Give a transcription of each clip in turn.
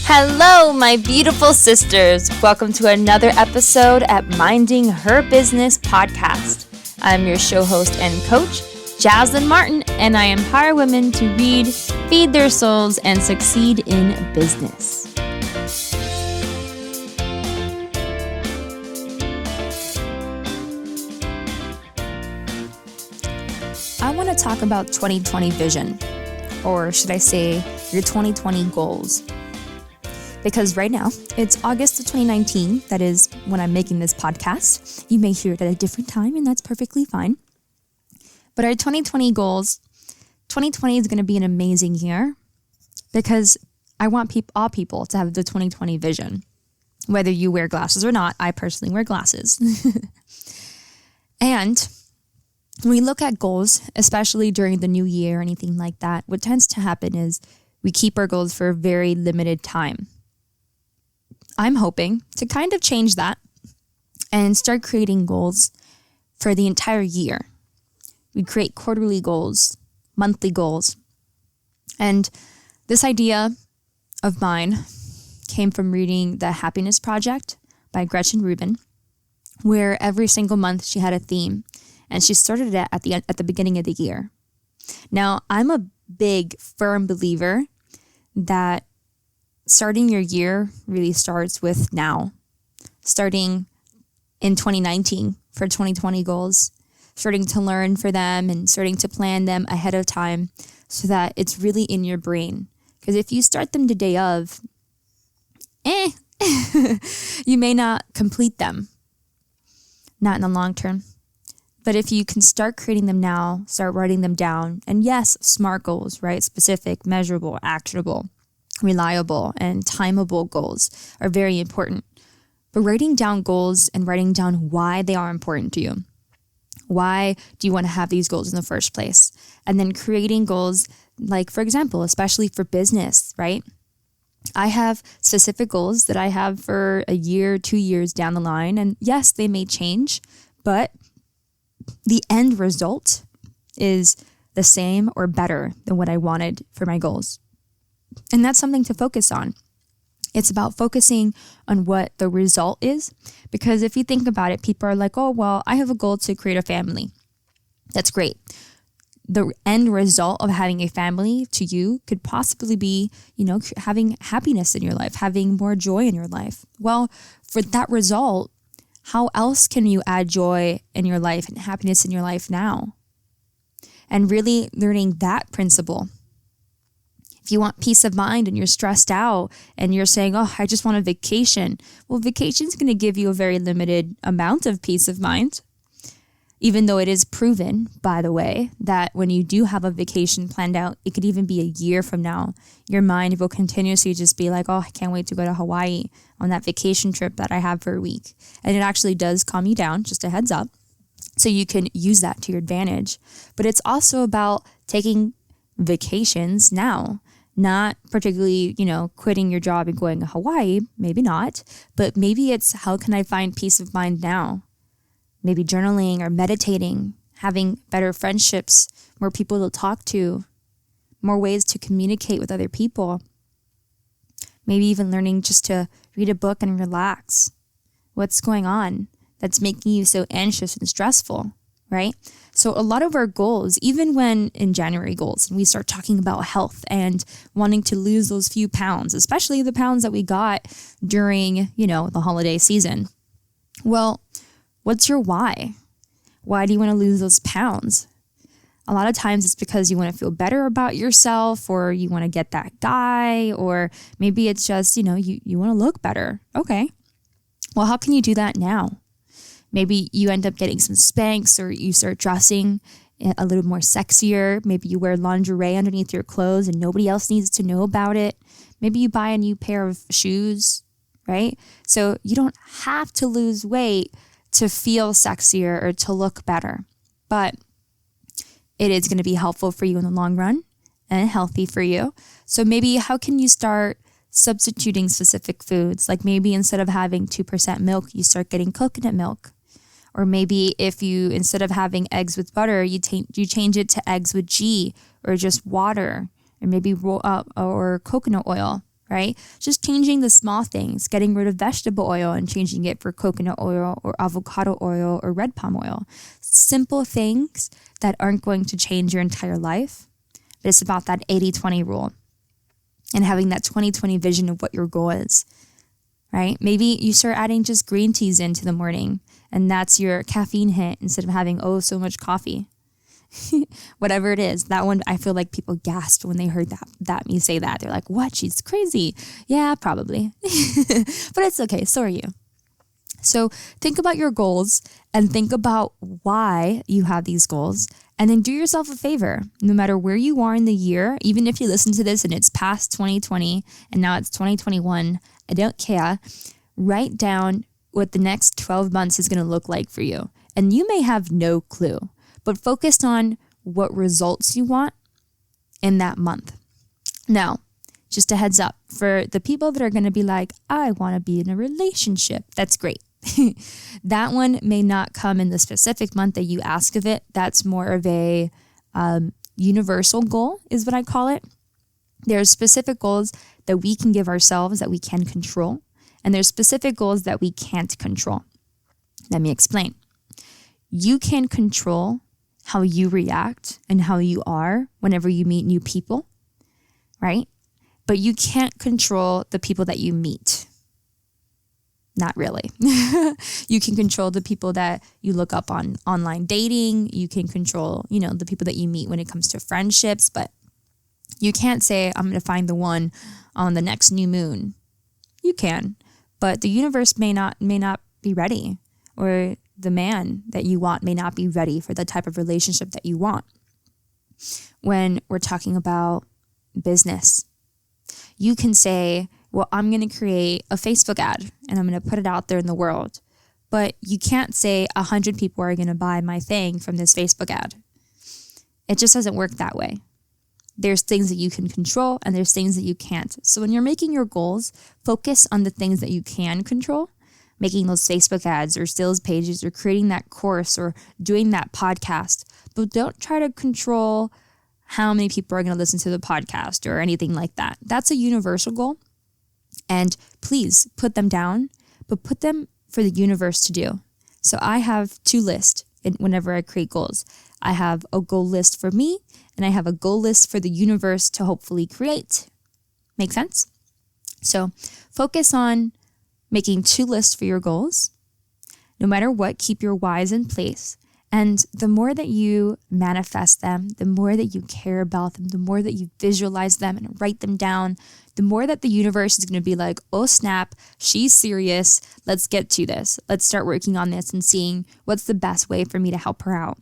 Hello, my beautiful sisters. Welcome to another episode at Minding Her Business podcast. I'm your show host and coach, Jaslyn Martin, and I empower women to read, feed their souls, and succeed in business. I want to talk about 2020 vision, or should I say your 2020 goals. Because right now, it's August of 2019. That is when I'm making this podcast. You may hear it at a different time, and that's perfectly fine. But our 2020 goals, 2020 is going to be an amazing year because I want all people to have the 2020 vision. Whether you wear glasses or not, I personally wear glasses. And when we look at goals, especially during the new year or anything like that, what tends to happen is we keep our goals for a very limited time. I'm hoping to kind of change that and start creating goals for the entire year. We create quarterly goals, monthly goals. And this idea of mine came from reading The Happiness Project by Gretchen Rubin, where every single month she had a theme, and she started it at the beginning of the year. Now, I'm a big, firm believer that starting your year really starts with now. Starting in 2019 for 2020 goals, starting to learn for them and starting to plan them ahead of time so that it's really in your brain. Because if you start them the day of, you may not complete them. Not in the long term. But if you can start creating them now, start writing them down, and yes, SMART goals, right? Specific, measurable, actionable, reliable, and timeable goals are very important. But writing down goals and writing down why they are important to you. Why do you want to have these goals in the first place? And then creating goals, like, for example, especially for business, right? I have specific goals that I have for a year, 2 years down the line. And yes, they may change, but the end result is the same or better than what I wanted for my goals. And that's something to focus on. It's about focusing on what the result is. Because if you think about it, people are like, oh, well, I have a goal to create a family. That's great. The end result of having a family to you could possibly be, having happiness in your life, having more joy in your life. Well, for that result, how else can you add joy in your life and happiness in your life now? And really learning that principle. If you want peace of mind and you're stressed out and you're saying, oh, I just want a vacation. Well, vacation is going to give you a very limited amount of peace of mind. Even though it is proven, by the way, that when you do have a vacation planned out, it could even be a year from now. Your mind will continuously just be like, oh, I can't wait to go to Hawaii on that vacation trip that I have for a week. And it actually does calm you down, just a heads up. So you can use that to your advantage. But it's also about taking vacations now. Not particularly, quitting your job and going to Hawaii, maybe not, but maybe it's how can I find peace of mind now? Maybe journaling or meditating, having better friendships, more people to talk to, more ways to communicate with other people. Maybe even learning just to read a book and relax. What's going on that's making you so anxious and stressful, right? So a lot of our goals, even when in January goals, and we start talking about health and wanting to lose those few pounds, especially the pounds that we got during, the holiday season. Well, what's your why? Why do you want to lose those pounds? A lot of times it's because you want to feel better about yourself, or you want to get that guy, or maybe it's just, you want to look better. Okay. Well, how can you do that now? Maybe you end up getting some Spanx, or you start dressing a little more sexier. Maybe you wear lingerie underneath your clothes and nobody else needs to know about it. Maybe you buy a new pair of shoes, right? So you don't have to lose weight to feel sexier or to look better, but it is going to be helpful for you in the long run and healthy for you. So maybe how can you start substituting specific foods? Like maybe instead of having 2% milk, you start getting coconut milk. Or maybe if you, instead of having eggs with butter, you change it to eggs with ghee or just water, or maybe or coconut oil, right? Just changing the small things, getting rid of vegetable oil and changing it for coconut oil or avocado oil or red palm oil. Simple things that aren't going to change your entire life, but it's about that 80-20 rule and having that 20-20 vision of what your goal is, right? Maybe you start adding just green teas into the morning and that's your caffeine hit instead of having, so much coffee. Whatever it is, that one, I feel like people gasped when they heard that me say that. They're like, what? She's crazy. Yeah, probably. But it's okay. So are you. So think about your goals and think about why you have these goals. And then do yourself a favor. No matter where you are in the year, even if you listen to this and it's past 2020 and now it's 2021, I don't care. Write down what the next 12 months is going to look like for you. And you may have no clue, but focus on what results you want in that month. Now, just a heads up for the people that are going to be like, I want to be in a relationship. That's great. That one may not come in the specific month that you ask of it. That's more of a universal goal is what I call it. There's specific goals that we can give ourselves that we can control. And there's specific goals that we can't control. Let me explain. You can control how you react and how you are whenever you meet new people, right? But you can't control the people that you meet. Not really. You can control the people that you look up on online dating. You can control, the people that you meet when it comes to friendships, but you can't say, I'm going to find the one on the next new moon. You can, but the universe may not be ready, or the man that you want may not be ready for the type of relationship that you want. When we're talking about business, you can say, well, I'm going to create a Facebook ad and I'm going to put it out there in the world. But you can't say 100 people are going to buy my thing from this Facebook ad. It just doesn't work that way. There's things that you can control and there's things that you can't. So when you're making your goals, focus on the things that you can control. Making those Facebook ads or sales pages or creating that course or doing that podcast. But don't try to control how many people are going to listen to the podcast or anything like that. That's a universal goal. And please put them down, but put them for the universe to do. So I have two lists whenever I create goals. I have a goal list for me and I have a goal list for the universe to hopefully create. Make sense? So focus on making two lists for your goals. No matter what, keep your whys in place. And the more that you manifest them, the more that you care about them, the more that you visualize them and write them down, the more that the universe is going to be like, oh snap, she's serious. Let's get to this. Let's start working on this and seeing what's the best way for me to help her out.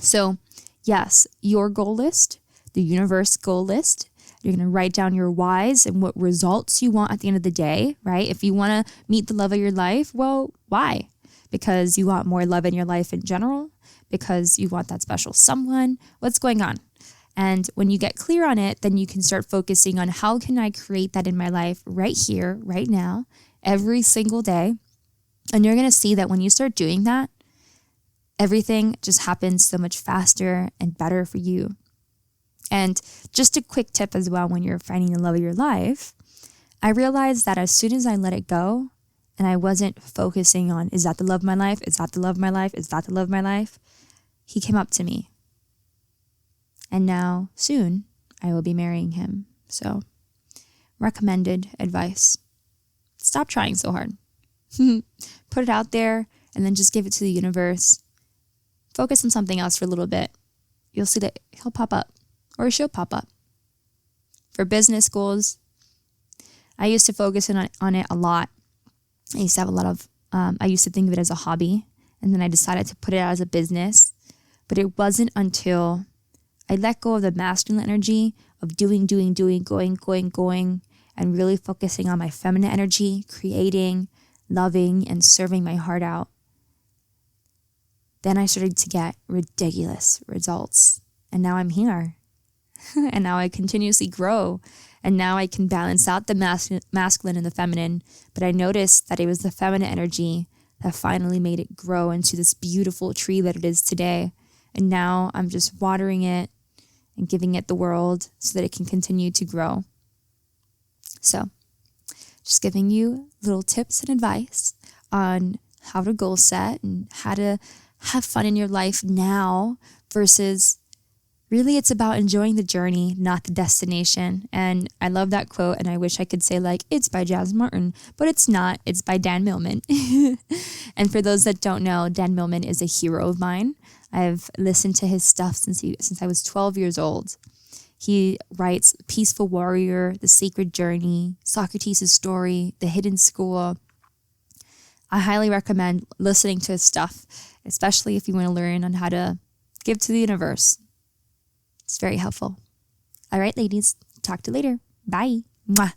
So yes, your goal list, the universe goal list, you're going to write down your whys and what results you want at the end of the day, right? If you want to meet the love of your life, well, why? Because you want more love in your life in general? Because you want that special someone? What's going on? And when you get clear on it, then you can start focusing on how can I create that in my life right here, right now, every single day. And you're going to see that when you start doing that, everything just happens so much faster and better for you. And just a quick tip as well, when you're finding the love of your life, I realized that as soon as I let it go and I wasn't focusing on, is that the love of my life? Is that the love of my life? Is that the love of my life? He came up to me. And now soon I will be marrying him. So recommended advice. Stop trying so hard. Put it out there and then just give it to the universe. Focus on something else for a little bit. You'll see that he'll pop up. Or she'll pop up. For business goals, I used to focus on it a lot. I used to have a lot of, I used to think of it as a hobby. And then I decided to put it out as a business. But it wasn't until I let go of the masculine energy of doing, going, and really focusing on my feminine energy, creating, loving, and serving my heart out. Then I started to get ridiculous results. And now I'm here. And now I continuously grow. And now I can balance out the masculine and the feminine. But I noticed that it was the feminine energy that finally made it grow into this beautiful tree that it is today. And now I'm just watering it and giving it the world so that it can continue to grow. So just giving you little tips and advice on how to goal set and how to have fun in your life now versus really it's about enjoying the journey, not the destination. And I love that quote, and I wish I could say like, it's by Jasmine Martin, but it's not. It's by Dan Millman. And for those that don't know, Dan Millman is a hero of mine. I've listened to his stuff since I was 12 years old. He writes Peaceful Warrior, The Sacred Journey, Socrates' Story, The Hidden School. I highly recommend listening to his stuff, especially if you want to learn on how to give to the universe. It's very helpful. All right, ladies, talk to you later. Bye. Mwah.